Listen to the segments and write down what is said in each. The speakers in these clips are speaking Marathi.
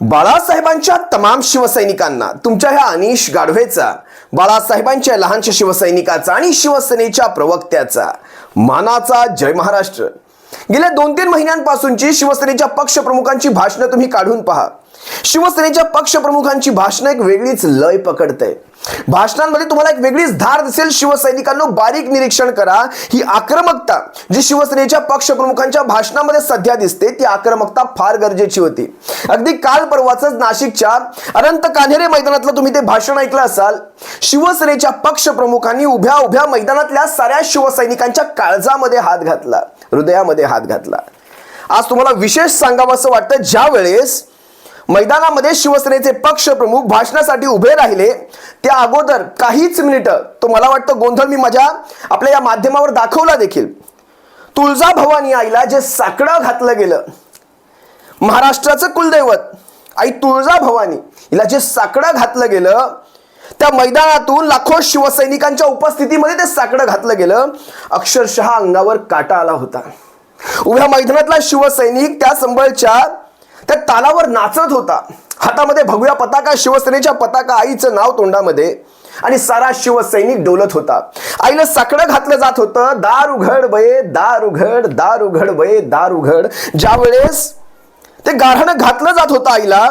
बाळासाहेबांच्या तमाम शिवसैनिकांना तुमच्या ह्या अनिश गाढवेचा, बाळासाहेबांच्या लहानशा शिवसैनिकाचा आणि शिवसेनेच्या प्रवक्त्याचा मानाचा जय महाराष्ट्र। गेल्या 2-3 महिन्यांपासूनची शिवसेनेच्या पक्षप्रमुखांची भाषणं तुम्ही काढून पहा। शिवसेनेच्या पक्षप्रमुखांची भाषणं एक वेगळीच लय पकडते। भाषणांमध्ये तुम्हाला एक वेगळीच धार दिसेल। शिवसैनिकांनो बारीक निरीक्षण करा। ही आक्रमकता जी शिवसेनेच्या पक्षप्रमुखांच्या भाषणामध्ये सध्या दिसते ती आक्रमकता फार गरजेची होती। अगदी काल परवाच नाशिकच्या अनंत कान्हेरे मैदानातलं तुम्ही ते भाषण ऐकलं असाल। शिवसेनेच्या पक्षप्रमुखांनी उभ्या उभ्या मैदानातल्या साऱ्या शिवसैनिकांच्या काळजामध्ये हात घातला, हृदयामध्ये हात घातला। आज तुम्हाला विशेष सांगावं असं वाटतं, ज्या वेळेस मैदानामध्ये शिवसेनेचे पक्षप्रमुख भाषणासाठी उभे राहिले त्या अगोदर काहीच मिनिटं तो मला वाटतं गोंधळ मी माझ्या आपल्या या माध्यमावर दाखवला देखील। तुळजाभवानी आईला जे साकडं घातलं गेलं, महाराष्ट्राचं कुलदैवत आई तुळजाभवानी हिला जे साकडं घातलं गेलं, त्या मैदानातून लाखो शिवसैनिकांच्या उपस्थितीमध्ये ते साकडं घातलं गेलं, अक्षरशः अंगावर काटा आला होता। उभ्या मैदानातला शिवसैनिक त्या संबळच्या त्या तालावर नाचत होता। हातामध्ये भगव्या पताका, शिवसेनेच्या पताका, आईचं नाव तोंडामध्ये, आणि सारा शिवसैनिक डोलत होता। आईला साकडं घातलं जात होतं, दार उघड बये दार उघड, दार उघड बये दार उघड। ज्या वेळेस ते गारहाणं घातलं जात होतं आईला,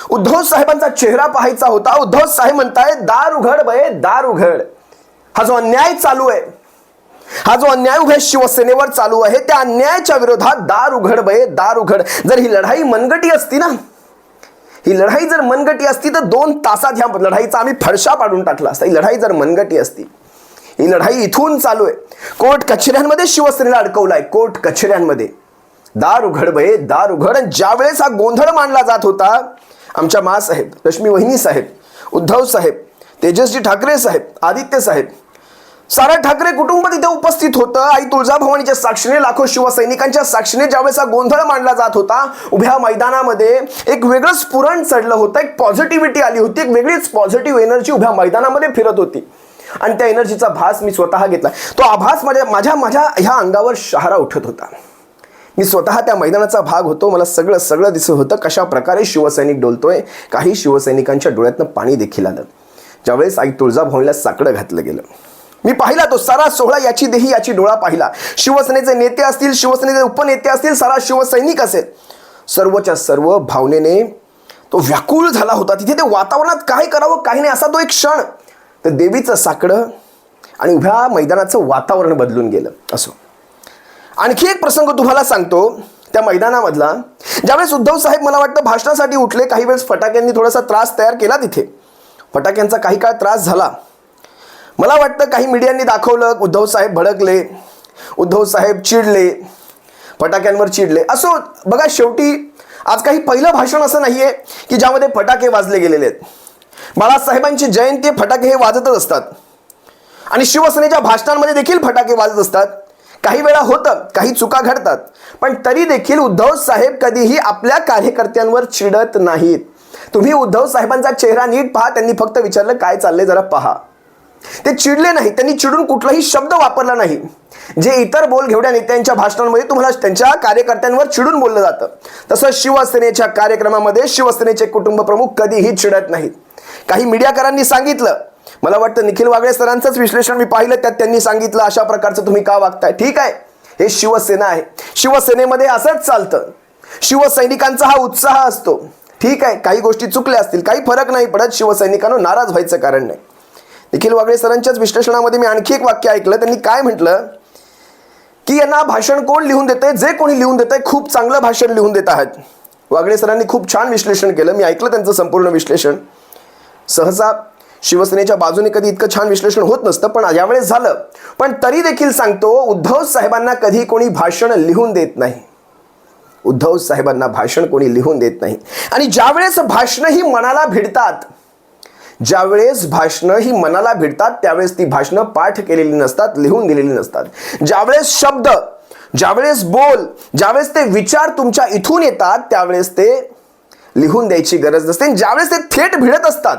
उद्धव साहेबांचा चेहरा पाहायचा होता। उद्धव साहेब म्हणतायत दार उघड बये दार उघड। हा जो अन्याय चालू आहे, हा जो अन्याय उभ्या शिवसेनेवर चालू आहे, त्या अन्यायाच्या विरोधात दार उघड बये दार उघड। जर ही लढाई मनगटी असती ना, ही लढाई जर मनगटी असती तर 2 तासात ह्या लढाईचा आम्ही फडशा पाडून टाकला असता। ही लढाई जर मनगटी असती, ही लढाई इथून चालू आहे। कोर्ट कचेऱ्यांमध्ये शिवसेनेला अडकवलाय, कोर्ट कचेऱ्यांमध्ये। दार उघड बये दार उघड। ज्या वेळेस हा गोंधळ मांडला जात होता, आमच्या मासाहेब, रश्मी वहिनी साहेब, उद्धव साहेब, तेजस्वी ठाकरे साहेब, आदित्य साहेब, सारा ठाकरे कुटुंब तिथे उपस्थित होतं। आई तुळजाभवानीच्या साक्षीने, लाखो शिवसैनिकांच्या साक्षीने ज्यावेळेस हा गोंधळ मांडला जात होता, उभ्या मैदानामध्ये एक वेगळंच पुरण चढलं होतं, एक पॉझिटिव्हिटी आली होती, एक वेगळीच पॉझिटिव्ह एनर्जी उभ्या मैदानामध्ये फिरत होती। आणि त्या एनर्जीचा भास मी स्वतः घेतला। तो आभास माझ्या ह्या अंगावर शहारा उठत होता। मी स्वतः त्या मैदानाचा भाग होतो। मला सगळं दिसत होतं कशा प्रकारे शिवसैनिक डोलतोय। काही शिवसैनिकांच्या डोळ्यातनं पाणी देखील आलं ज्यावेळेस आई तुळजाभवानीला साकडं घातलं गेलं। मी पाहिला तो सारा सोहळा, याची देही याची डोळा पाहिला। शिवसेनेचे नेते असतील, शिवसेनेचे उपनेते असतील, सारा शिवसैनिक असेल, सर्वच्या सर्व भावनेने तो व्याकुळ झाला होता। तिथे ते वातावरणात काय करावं काही नाही असा तो एक क्षण। तर देवीचं साकडं आणि उभ्या मैदानाचं वातावरण बदलून गेलं। असो, आणखी एक प्रसंग तुम्हाला सांगतो त्या मैदानामधला। ज्यावेळेस उद्धव साहेब मला वाटतं भाषणासाठी उठले, काही वेळेस फटाक्यांनी थोडासा त्रास तयार केला तिथे। फटाक्यांचा काही काळ त्रास झाला। मला वाटतं काही मीडियांनी दाखवलं, उद्धव साहेब भडकले, उद्धव साहेब चिडले, फटाक्यांवर चिडले। असो बघा, शेवटी आज काही पहिलं भाषण असं नाहीये की ज्यामध्ये फटाके वाजले गेलेले आहेत। बाळासाहेबांची जयंती, फटाके हे वाजतच असतात आणि शिवसेनेच्या भाषणांमध्ये देखील फटाके वाजत असतात। काही वेळा होतं, काही चुका घडतात, पण तरी देखील उद्धव साहेब कधीही आपल्या कार्यकर्त्यांवर चिडत नाहीत। तुम्ही उद्धव साहेबांचा चेहरा नीट पहा, त्यांनी फक्त विचारलं काय चाललंय जरा पहा। ते चिडले नाही, त्यांनी चिडून कुठलाही शब्द वापरला नाही। जे इतर बोलघेवड्या नेत्यांच्या भाषणांमध्ये तुम्हाला त्यांच्या कार्यकर्त्यांवर चिडून बोललं जातं, तसं शिवसेनेच्या कार्यक्रमामध्ये शिवसेनेचे कुटुंब प्रमुख कधीही चिडत नाहीत। काही मीडियाकरांनी सांगितलं, मला वाटतं निखिल वागळे सरांचंच विश्लेषण मी पाहिलं, त्यात त्यांनी सांगितलं अशा प्रकारचं तुम्ही का वागताय। ठीक आहे, हे शिवसेना आहे, शिवसेनेमध्ये असंच चालतं, शिवसैनिकांचा हा उत्साह असतो। ठीक आहे, काही गोष्टी चुकल्या असतील, काही फरक नाही पडत, शिवसैनिकांना नाराज व्हायचं कारण नाही। निखिल वागळे सरांच्याच विश्लेषणामध्ये मी आणखी एक वाक्य ऐकलं। त्यांनी काय म्हटलं की यांना भाषण कोण लिहून देतंय, जे कोणी लिहून देतंय खूप चांगलं भाषण लिहून देत आहेत। वागळे सरांनी खूप छान विश्लेषण केलं, मी ऐकलं त्यांचं संपूर्ण विश्लेषण। सहसा शिवसेनेच्या बाजूने कधी इतकं छान विश्लेषण होत नसतं, पण यावेळेस झालं। पण तरी देखील सांगतो, उद्धव साहेबांना कधी कोणी भाषण लिहून देत नाही। उद्धव साहेबांना भाषण कोणी लिहून देत नाही। आणि ज्यावेळेस भाषणं ही मनाला भिडतात, ज्यावेळेस भाषणं ही मनाला भिडतात, त्यावेळेस ती भाषणं पाठ केलेली नसतात, लिहून दिलेली नसतात। ज्यावेळेस शब्द, ज्यावेळेस बोल, ज्यावेळेस ते विचार तुमच्या इथून येतात, त्यावेळेस ते लिहून द्यायची गरज नसते। ज्यावेळेस ते थेट भिडत असतात,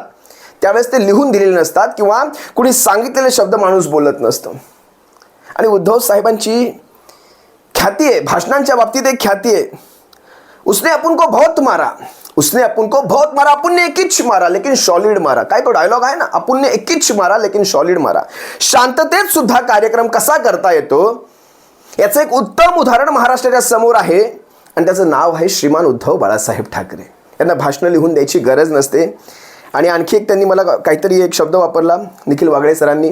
त्यावेळेस ते लिहून दिलेले नसतात किंवा कुणी सांगितलेले शब्द माणूस बोलत नसतं। आणि उद्धव साहेबांची ख्याती आहे, भाषणांच्या बाबतीत एक ख्याती आहे, उसने अपन को बहुत मारा, उसने अपन को बहुत मारा, अपन ने एक इंच मारा लेकिन सॉलिड मारा. काय तो डायलॉग आहे ना, आपण ने एक इंच मारा लेकिन सॉलिड मारा. शांततेत सुद्धा कार्यक्रम कसा करता येतो याचं एक उत्तम उदाहरण महाराष्ट्राच्या समोर आहे आणि त्याचं नाव आहे श्रीमान उद्धव बाळासाहेब ठाकरे. यांना भाषणं लिहून द्यायची गरज नसते. आणि आणखी एक त्यांनी मला काहीतरी एक शब्द वापरला निखिल वागळे सरांनी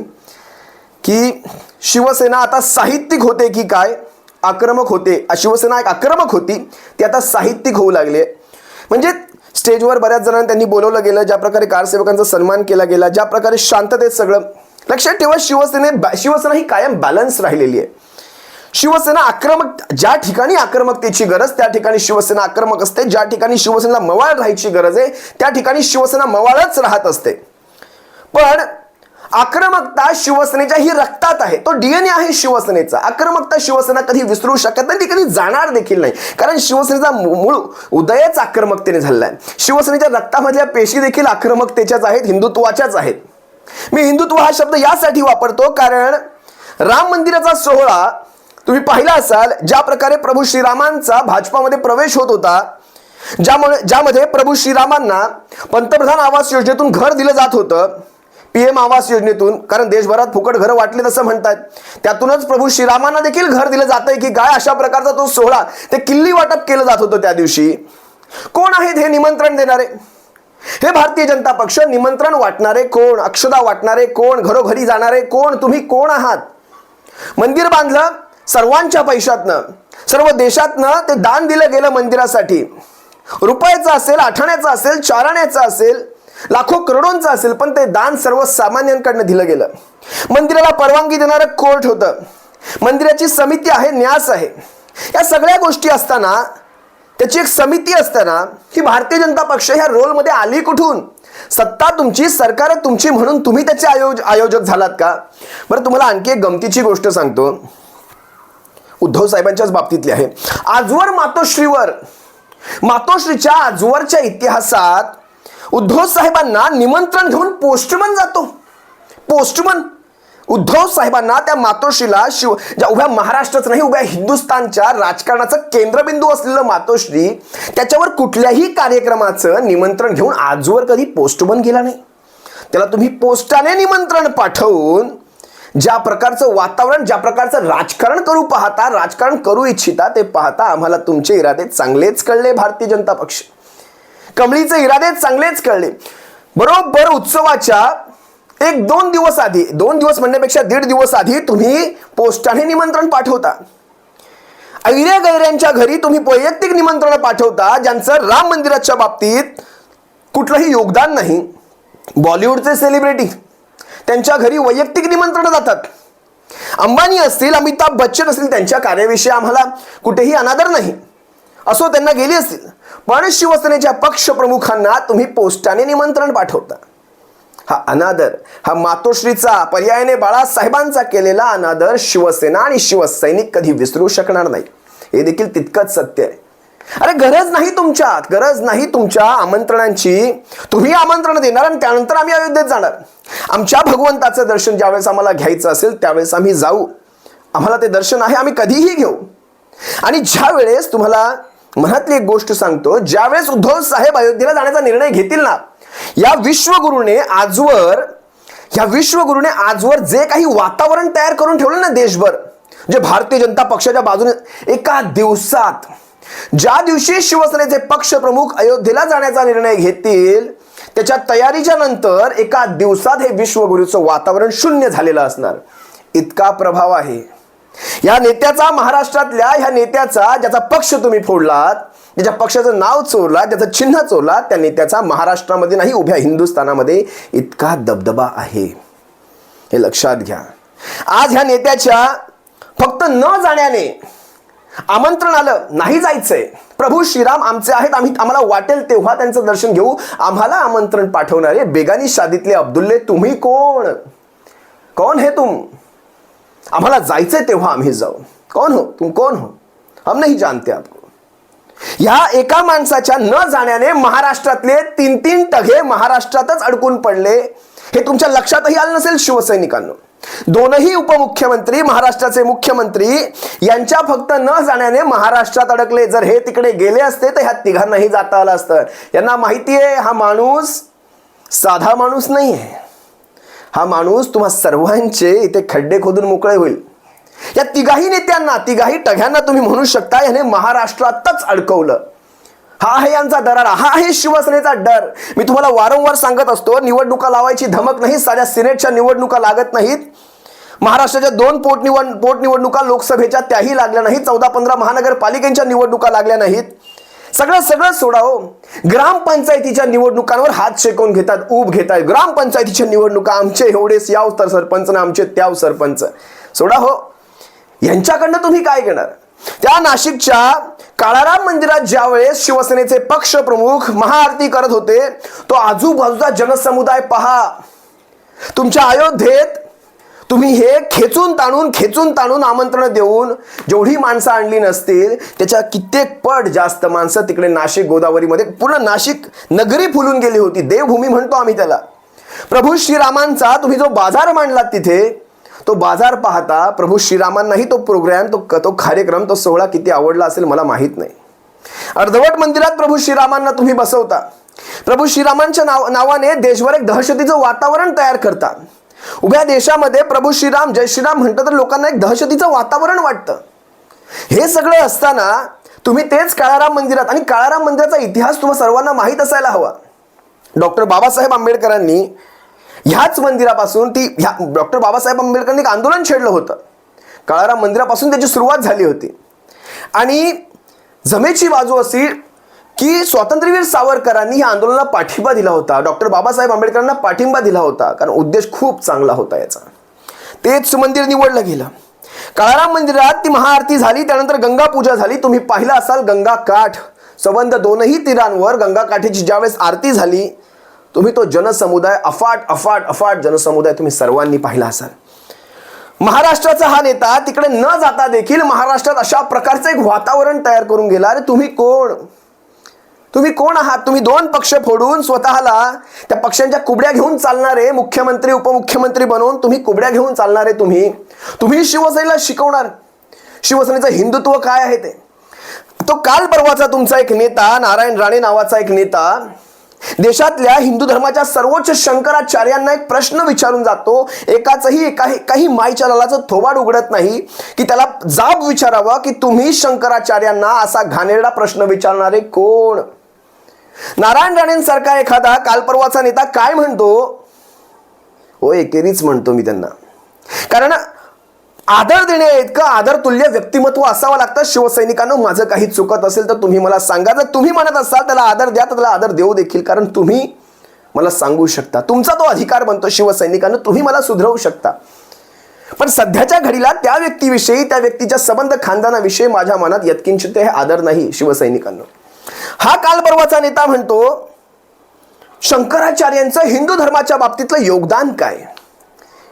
की शिवसेना आता साहित्यिक होते की काय, आक्रमक होते. शिवसेना एक आक्रमक होती, ती आता साहित्यिक होऊ लागले. म्हणजे स्टेजवर बऱ्याच जणांना त्यांनी बोलवलं गेलं, ज्या प्रकारे कारसेवकांचा सन्मान केला गेला, ज्या प्रकारे शांततेत सगळं. लक्षात ठेवा, शिवसेना ही कायम बॅलन्स राहिलेली आहे. शिवसेना आक्रमक, ज्या ठिकाणी आक्रमकतेची गरज त्या ठिकाणी शिवसेना आक्रमक असते. ज्या ठिकाणी शिवसेनेला मवाळ राहायची गरज आहे त्या ठिकाणी शिवसेना मवाळच राहत असते. पण आक्रमकता शिवसेनेच्या ही रक्तात आहे, तो डीएनए आहे शिवसेनेचा. आक्रमकता शिवसेना कधी विसरू शकत नाही, ती कधी जाणार देखील नाही. कारण शिवसेनेचा मूळ उदयच आक्रमकतेने झालेला आहे. शिवसेनेच्या रक्तामधल्या पेशी देखील आक्रमकतेच्याच आहेत, हिंदुत्वाच्याच आहेत. मी हिंदुत्व हा शब्द यासाठी वापरतो कारण राम मंदिराचा सोहळा तुम्ही पाहिला असाल, ज्या प्रकारे प्रभू श्रीरामांचा भाजपामध्ये प्रवेश होत होता, ज्यामध्ये प्रभू श्रीरामांना पंतप्रधान आवास योजनेतून घर दिलं जात होतं, पीएम आवास योजनेतून. कारण देशभरात फुकट घरं वाटले तसं म्हणतात, त्यातूनच प्रभू श्रीरामांना देखील घर दिलं जातंय की काय, अशा प्रकारचा तो सोहळा, ते किल्ली वाटप केलं जात होतं त्या दिवशी. कोण आहेत हे निमंत्रण देणारे? हे भारतीय जनता पक्ष. निमंत्रण वाटणारे कोण, अक्षदा वाटणारे कोण, घरोघरी जाणारे कोण, तुम्ही कोण आहात? मंदिर बांधलं सर्वांच्या पैशातनं, सर्व देशातनं ते दान दिलं गेलं मंदिरासाठी. रुपयाचं असेल, आठाण्याचं असेल, चाराण्याचं असेल, लाखो करोडोंचं असेल, पण ते दान सर्वसामान्यांकडनं दिलं गेलं. मंदिराला परवानगी देणारं कोर्ट होतं, मंदिराची समिती आहे, न्यास आहे. या सगळ्या गोष्टी असताना, त्याची एक समिती असताना, ही भारतीय जनता पक्ष ह्या रोलमध्ये आली कुठून? सत्ता तुमची, सरकार तुमची म्हणून तुम्ही त्याचे आयोजक झालात का? बरं, तुम्हाला आणखी एक गमतीची गोष्ट सांगतो, उद्धव साहेबांच्याच बाबतीतली आहे. आजवर मातोश्रीच्या आजवरच्या इतिहासात उद्धव साहेबांना निमंत्रण घेऊन पोस्टमन जातो. पोस्टमन उद्धव साहेबांना त्या मातोश्रीला ज्या उभ्या महाराष्ट्राचं नाही, उभ्या हिंदुस्थानच्या राजकारणाचं केंद्रबिंदू असलेलं मातोश्री, त्याच्यावर कुठल्याही कार्यक्रमाचं निमंत्रण घेऊन आजवर कधी पोस्टमन गेला नाही. त्याला तुम्ही पोस्टाने निमंत्रण पाठवून ज्या प्रकारचं वातावरण, ज्या प्रकारचं राजकारण करू इच्छिता ते पाहता आम्हाला तुमचे इरादे चांगलेच कळले. भारतीय जनता पक्ष कमळीचे इरादे चांगलेच कळले. बरोबर उत्सवाच्या 1-2 दिवस आधी, 2 दिवस म्हणण्यापेक्षा 1.5 दिवस आधी तुम्ही पोस्टाने निमंत्रण पाठवता. ऐऱ्या गैऱ्यांच्या घरी तुम्ही वैयक्तिक निमंत्रण पाठवता, ज्यांचं राम मंदिराच्या बाबतीत कुठलंही योगदान नाही. बॉलिवूडचे सेलिब्रिटी, त्यांच्या घरी वैयक्तिक निमंत्रण जातात. अंबानी असतील, अमिताभ बच्चन असतील, त्यांच्या कार्याविषयी आम्हाला कुठेही अनादर नाही, असो, त्यांना गेली असतील. पण शिवसेनेच्या पक्ष प्रमुखांना तुम्ही पोस्टाने निमंत्रण पाठवता. हा अनादर, हा मातोश्रीचा, पर्यायाने बाळासाहेबांचा केलेला अनादर शिवसेना आणि शिवसैनिक कधी विसरू शकणार नाही. हे देखील तितकंच सत्य आहे. अरे गरज नाही तुमच्या आमंत्रणांची. तुम्ही आमंत्रण देणार आणि त्यानंतर आम्ही अयोध्येत जाणार. आमच्या भगवंताचं दर्शन ज्यावेळेस आम्हाला घ्यायचं असेल त्यावेळेस आम्ही जाऊ. आम्हाला ते दर्शन आहे, आम्ही कधीही घेऊ. आणि ज्या वेळेस तुम्हाला मनातली एक गोष्ट सांगतो, ज्यावेळेस उद्धव साहेब अयोध्येला जाण्याचा निर्णय घेतील ना, या विश्वगुरूने आजवर जे काही वातावरण तयार करून ठेवलं ना देशभर, जे भारतीय जनता पक्षाच्या बाजूने एका दिवसात, ज्या दिवशी शिवसेनेचे पक्ष प्रमुख अयोध्येला जाण्याचा निर्णय घेतील, त्याच्या तयारीच्या नंतर एका दिवसात हे विश्वगुरूचं वातावरण शून्य झालेलं असणार. इतका प्रभाव आहे या नेत्याचा, महाराष्ट्रातल्या ह्या नेत्याचा, ज्याचा पक्ष तुम्ही फोडलात, ज्याच्या पक्षाचं नाव चोरलात, ज्याचं चिन्ह चोरलात, त्या नेत्याचा महाराष्ट्रामध्ये नाही, उभ्या हिंदुस्थानामध्ये इतका दबदबा आहे. हे लक्षात घ्या. आज ह्या नेत्याच्या फक्त न जाण्याने, आमंत्रण आलं, नाही जायचंय, प्रभू श्रीराम आमचे आहेत, आम्हाला वाटेल तेव्हा त्यांचं दर्शन घेऊ, आम्हाला आमंत्रण पाठवणारे बेगानी शादीतले अब्दुल्ले तुम्ही कौन है तुम? आम्हाला जायचंय तेव्हा आम्ही जाऊ. कौन हो तुम? कौन हो? हम नहीं जानते आपको. या एका माणसाच्या न जाण्याने महाराष्ट्रातले 3-3 टघे महाराष्ट्रातच अडकून पडले. हे तुमच्या लक्षातही आलं नसेल शिवसैनिकांनो. दोनही उपमुख्यमंत्री, महाराष्ट्राचे मुख्यमंत्री यांच्या फक्त न जाण्याने महाराष्ट्रात अडकले. जर हे तिकडे गेले असते तर ह्या तिघांनाही जाता आलं असतं. यांना माहिती आहे हा माणूस साधा माणूस नाही आहे. हा माणूस तुम्हा सर्वांचे इथे खड्डे खोदून मोकळे होईल. या तिघाही नेत्यांना, तिघाही टघ्यांना तुम्ही म्हणू शकता याने महाराष्ट्रातच अडकवलं. हा आहे यांचा दरारा, हा आहे शिवसेनेचा डर. मी तुम्हाला वारंवार सांगत असतो, निवडणुका लावायची धमक नाही. साध्या सिनेटच्या निवडणुका लागत नाहीत. महाराष्ट्राच्या 2 पोटनिवडणुका लोकसभेच्या त्याही लागल्या नाहीत. 14-15 महानगरपालिकेच्या निवडणुका लागल्या नाहीत. सगळं सोडा हो. ग्रामपंचायतीच्या निवडणुकांवर हात शेकून घेतात, ऊब घेतात. ग्रामपंचायतीच्या निवडणुका आमचे एवढेच याव तर सरपंच ना आमचे त्याव सरपंच. सोडा हो. यांच्याकडनं तुम्ही काय घेणार? त्या नाशिकच्या काळाराम मंदिरात ज्यावेळेस शिवसेनेचे पक्ष प्रमुख महाआरती करत होते, तो आजूबाजूचा जनसमुदाय पहा. तुमच्या अयोध्येत तुम्ही हे खेचून ताणून आमंत्रण देऊन जेवढी माणसं आणली नसतील त्याच्या कित्येक पट जास्त माणसं तिकडे नाशिक गोदावरीमध्ये, पूर्ण नाशिक नगरी फुलून गेली होती. देवभूमी म्हणतो आम्ही त्याला. प्रभू श्रीरामांचा तुम्ही जो बाजार मांडलात तिथे, तो बाजार पाहता प्रभू श्रीरामांनाही तो प्रोग्राम, तो कार्यक्रम, तो सोहळा किती आवडला असेल मला माहीत नाही. अर्धवट मंदिरात प्रभू श्रीरामांना तुम्ही बसवता. प्रभू श्रीरामांच्या नावाने देशभर एक दहशतीचं वातावरण तयार करता. उभ्या देशामध्ये प्रभू श्रीराम, जय श्रीराम म्हणतं तर लोकांना एक दहशतीचं वातावरण वाटतं. हे सगळं असताना तुम्ही तेच काळाराम मंदिरात, आणि काळाराम मंदिराचा इतिहास तुम्हा सर्वांना माहीत असायला हवा. डॉक्टर बाबासाहेब आंबेडकरांनी ह्याच मंदिरापासून डॉक्टर बाबासाहेब आंबेडकरांनी एक आंदोलन छेडलं होतं. काळाराम मंदिरापासून त्याची सुरुवात झाली होती. आणि जमेची बाजू अशी की स्वातंत्र्यवीर सावरकरांनी या आंदोलनाला पाठिंबा दिला होता. डॉक्टर बाबासाहेब आंबेडकरांना पाठिंबा दिला होता, कारण उद्देश खूप चांगला होता याचा. तेच मंदिर निवडलं गेलं. काळाराम मंदिरात ती महाआरती झाली, त्यानंतर गंगा पूजा झाली. तुम्ही पाहिलं असाल गंगा काठ, संबंध दोनही तीरांवर गंगा काठीची ज्यावेळेस आरती झाली, तुम्ही तो जनसमुदाय, अफाट जनसमुदाय तुम्ही सर्वांनी पाहिला असाल. महाराष्ट्राचा हा नेता तिकडे न जाता देखील महाराष्ट्रात अशा प्रकारचं एक वातावरण तयार करून गेला. अरे तुम्ही कोण आहात? तुम्ही 2 पक्ष फोडून स्वतःला त्या पक्षांच्या कुबड्या घेऊन चालणारे, मुख्यमंत्री उपमुख्यमंत्री बनवून तुम्ही कुबड्या घेऊन चालणारे. तुम्ही शिवसेनेला शिकवणार शिवसेनेचं हिंदुत्व काय आहे ते. तो काल परवाचा तुमचा एक नेता, नारायण राणे नावाचा एक नेता, देशातल्या हिंदू धर्माच्या सर्वोच्च शंकराचार्यांना एक प्रश्न विचारून जातो. काही माईच्या लालाचं थोबाड उघडत नाही की त्याला जाब विचारावा की तुम्ही शंकराचार्यांना असा घाणेरडा प्रश्न विचारणारे कोण? नारायण राणेंसारखा एखादा काल परवाचा नेता काय म्हणतो? एकेरीच म्हणतो मी त्यांना. कारण आदर देणे इतकं आदर तुल्य व्यक्तिमत्व असावं लागतं. शिवसैनिकांनो, माझं काही चुकत असेल तर तुम्ही मला सांगा. जर तुम्ही म्हणत असाल त्याला आदर द्या, तर त्याला आदर देऊ देखील, कारण तुम्ही मला सांगू शकता. तुमचा तो अधिकार बनतो शिवसैनिकांनो, तुम्ही मला सुधरवू शकता. पण सध्याच्या घडीला त्या व्यक्तीविषयी, त्या व्यक्तीच्या संबंध खानदानाविषयी माझ्या मनात यत्किंचित हे आदर नाही शिवसैनिकांनो. हा काल परवाचा नेता म्हणतो शंकराचार्यांचं हिंदू धर्माच्या बाबतीतलं योगदान काय?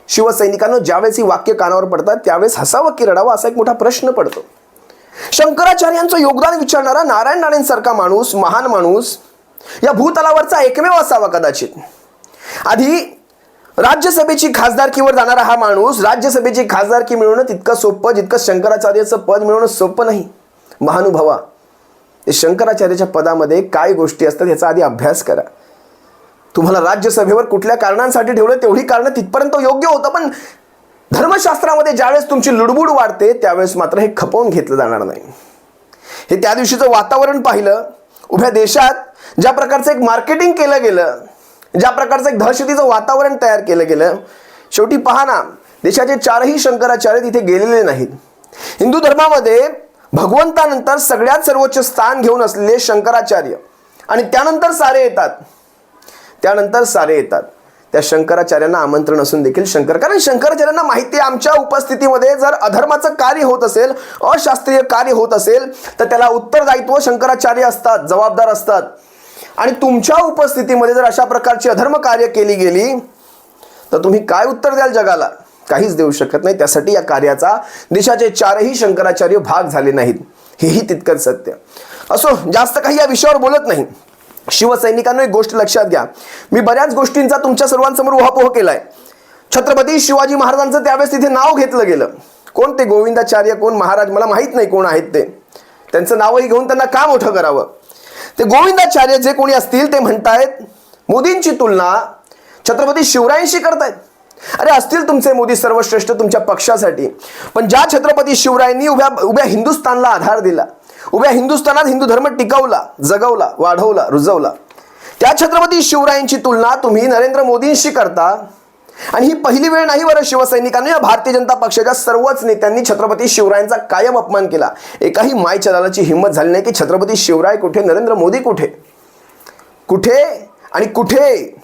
शिवसैनिकांनो, ज्यावेळेस ही वाक्य कानावर पडतात त्यावेळेस हसावं की रडावं असा एक मोठा प्रश्न पडतो. शंकराचार्यांचं योगदान विचारणारा नारायण राणेंसारखा माणूस, महान माणूस या भूतलावरचा एकमेव असावा कदाचित. आधी राज्यसभेची खासदारकीवर जाणारा हा माणूस, राज्यसभेची खासदारकी मिळवणं तितकं सोपं जितकं शंकराचार्याचं पद मिळवणं सोपं नाही. महानुभावा, शंकराचार्याच्या पदामध्ये काय गोष्टी असतात याचा आधी अभ्यास करा. तुम्हाला राज्यसभेवर कुठल्या कारणांसाठी ठेवलं तेवढी कारणं तिथपर्यंत योग्य होतं, पण धर्मशास्त्रामध्ये ज्यावेळेस तुमची लुडबुड वाढते त्यावेळेस मात्र हे खपवून घेतलं जाणार नाही. हे त्या दिवशीचं वातावरण पाहिलं. उभ्या देशात ज्या प्रकारचं एक मार्केटिंग केलं गेलं, ज्या प्रकारचं एक दहशतीचं वातावरण तयार केलं गेलं, शेवटी पहा ना, देशाचे 4ही शंकराचार्य तिथे गेलेले नाहीत. हिंदू धर्मामध्ये भगवंतानंतर सगळ्यात सर्वोच्च स्थान घेऊन असलेले शंकराचार्य, आणि त्यानंतर सारे येतात. त्या शंकराचार्यांना आमंत्रण असून देखील कारण शंकराचार्यांना माहिती आहे आमच्या उपस्थितीमध्ये जर अधर्माचं कार्य होत असेल, अशास्त्रीय कार्य होत असेल तर त्याला उत्तरदायित्व शंकराचार्य असतात, जबाबदार असतात. आणि तुमच्या उपस्थितीमध्ये जर अशा प्रकारची अधर्म कार्य केली गेली तर तुम्ही काय उत्तर द्याल जगाला? काहीच देऊ शकत नाही. त्यासाठी या कार्याचा देशाचे 4ही शंकराचार्य भाग झाले नाहीत, हेही तितकंच सत्य. असो, जास्त काही या विषयावर बोलत नाही. शिवसैनिकांना एक गोष्ट लक्षात घ्या, मी बऱ्याच गोष्टींचा तुमच्या सर्वांसमोर उहापोह केलाय. छत्रपती शिवाजी महाराजांचं त्यावेळेस तिथे नाव घेतलं गेलं. कोण ते गोविंदाचार्य, कोण महाराज, मला माहीत नाही कोण आहेत ते. त्यांचं नावही घेऊन त्यांना का मोठं करावं. ते गोविंदाचार्य जे कोणी असतील ते म्हणतायत मोदींची तुलना छत्रपती शिवरायांशी करतायत. अरे असतील तुमचे मोदी सर्वश्रेष्ठ तुमच्या पक्षासाठी, पण ज्या छत्रपती शिवरायांनी उभ्या हिंदुस्थानला आधार दिला, उभ्या हिंदुस्थानात हिंदू धर्म टिकवला, जगवला, वाढवला, रुजवला, त्या छत्रपती शिवरायांची तुलना तुम्ही नरेंद्र मोदींशी करता. आणि ही पहिली वेळ नाही बरं शिवसैनिकांनी या भारतीय जनता पक्षाच्या सर्वच नेत्यांनी छत्रपती शिवरायांचा कायम अपमान केला. एकाही मायचलाची हिंमत झाली नाही की छत्रपती शिवराय कुठे, नरेंद्र मोदी कुठे, कुठे आणि कुठे.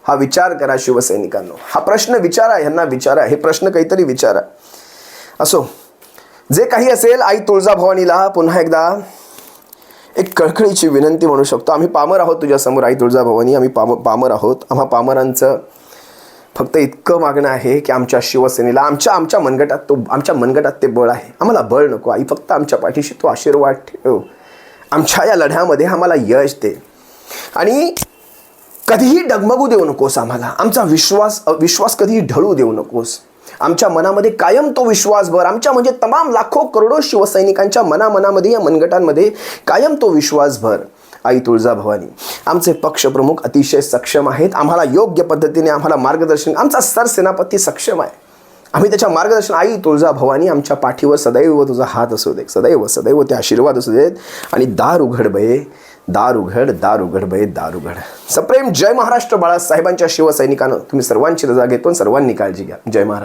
हा विचार करा शिवसैनिकांनो, हा प्रश्न विचारा, ह्यांना विचारा, हे प्रश्न काहीतरी विचारा. असो, जे काही असेल, आई तुळजाभवानीला पुन्हा एकदा एक कळकळीची विनंती म्हणू शकतो. आम्ही पामर आहोत तुझ्यासमोर आई तुळजाभवानी, आम्ही पामर आहोत. आम्हा पामरांचं फक्त इतकं मागणं आहे की आमच्या शिवसेनेला आमच्या मनगटात ते बळ आहे. आम्हाला बळ नको आई, फक्त आमच्या पाठीशी तू आशीर्वाद ठेव. आमच्या या लढ्यामध्ये आम्हाला यश दे आणि कधीही डगमगू देऊ नकोस आम्हाला. आमचा विश्वास कधीही ढळू देऊ नकोस. आमच्या मनामध्ये कायम तो विश्वास भर. आमच्या म्हणजे तमाम लाखो करोडो शिवसैनिकांच्या मनामध्ये, या मनगटांमध्ये कायम तो विश्वास भर. आई तुळजाभवानी, आमचे पक्षप्रमुख अतिशय सक्षम आहेत. आम्हाला योग्य पद्धतीने आम्हाला मार्गदर्शन, आमचा सरसेनापती सक्षम आहे. आम्ही त्याच्या मार्गदर्शन. आई तुळजाभवानी, आमच्या पाठीवर सदैव तुझा हात असू दे, सदैव ते आशीर्वाद असू देत. आणि दार उघड बये, दार उघड, दार उघड बये, दार उघड. सप्रेम जय महाराष्ट्र. बाळासाहेबांच्या शिवसैनिकांनो, तुम्ही सर्वांची रजा घेतो, सर्वांनी काळजी घ्या. जय महाराष्ट्र.